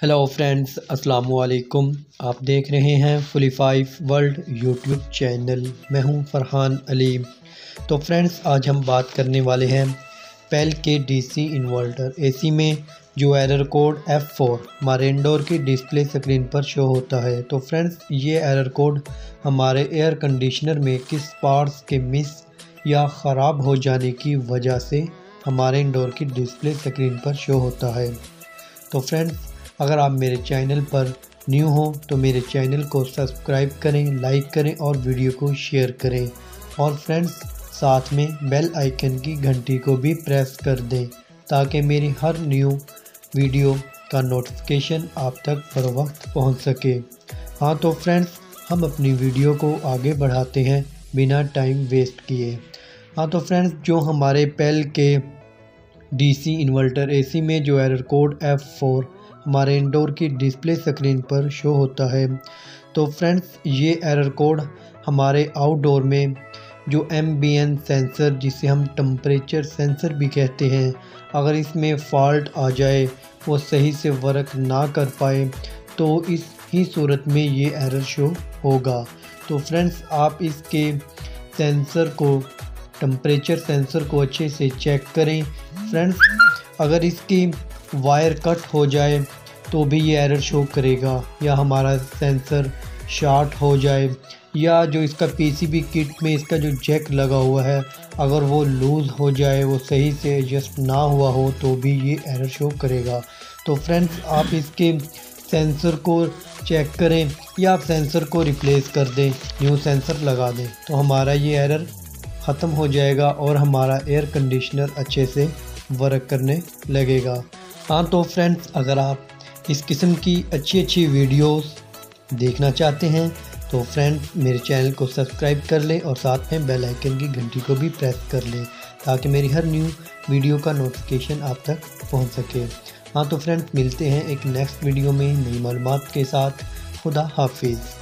Hello friends, अस्सलाम वालेकुम। आप देख रहे हैं फुली5 वर्ल्ड यूट्यूब चैनल। मैं हूं फरहान अली। तो फ्रेंड्स, आज हम बात करने वाले हैं पेल के डीसी इन्वर्टर एसी में जो एरर कोड F4 हमारे इंडोर की डिस्प्ले स्क्रीन पर शो होता है। तो फ्रेंड्स, ये एरर कोड हमारे एयर कंडीशनर में किस पार्ट्स के मिस या ख़राब हो जाने की वजह से हमारे इंडोर की डिस्प्ले स्क्रीन पर शो होता है। तो फ्रेंड्स, अगर आप मेरे चैनल पर न्यू हो तो मेरे चैनल को सब्सक्राइब करें, लाइक करें और वीडियो को शेयर करें। और फ्रेंड्स, साथ में बेल आइकन की घंटी को भी प्रेस कर दें ताकि मेरी हर न्यू वीडियो का नोटिफिकेशन आप तक बर वक्त पहुँच सके। हाँ तो फ्रेंड्स, हम अपनी वीडियो को आगे बढ़ाते हैं बिना टाइम वेस्ट किए। हाँ तो फ्रेंड्स, जो हमारे पेल के डीसी इन्वर्टर एसी में जो एरर कोड F4 हमारे इंडोर की डिस्प्ले स्क्रीन पर शो होता है। तो फ्रेंड्स, ये एरर कोड हमारे आउटडोर में जो एम्बिएंट सेंसर, जिसे हम टेम्परेचर सेंसर भी कहते हैं, अगर इसमें फ़ॉल्ट आ जाए, वो सही से वर्क ना कर पाए, तो इस ही सूरत में ये एरर शो होगा। तो फ्रेंड्स, आप इसके सेंसर को, टेम्परेचर सेंसर को अच्छे से चेक करें। फ्रेंड्स, अगर इसकी वायर कट हो जाए तो भी ये एरर शो करेगा, या हमारा सेंसर शॉर्ट हो जाए, या जो इसका पीसीबी किट में इसका जो जैक लगा हुआ है अगर वो लूज़ हो जाए, वो सही से एडजस्ट ना हुआ हो, तो भी ये एरर शो करेगा। तो फ्रेंड्स, आप इसके सेंसर को चेक करें या आप सेंसर को रिप्लेस कर दें, न्यू सेंसर लगा दें, तो हमारा ये एरर ख़त्म हो जाएगा और हमारा एयर कंडीशनर अच्छे से वर्क करने लगेगा। हाँ तो फ्रेंड्स, अगर आप इस किस्म की अच्छी वीडियोस देखना चाहते हैं तो फ्रेंड्स, मेरे चैनल को सब्सक्राइब कर लें और साथ में बेल आइकन की घंटी को भी प्रेस कर लें ताकि मेरी हर न्यू वीडियो का नोटिफिकेशन आप तक पहुंच सके। हाँ तो फ्रेंड्स, मिलते हैं एक नेक्स्ट वीडियो में नई मालूमात के साथ। खुदा हाफिज़।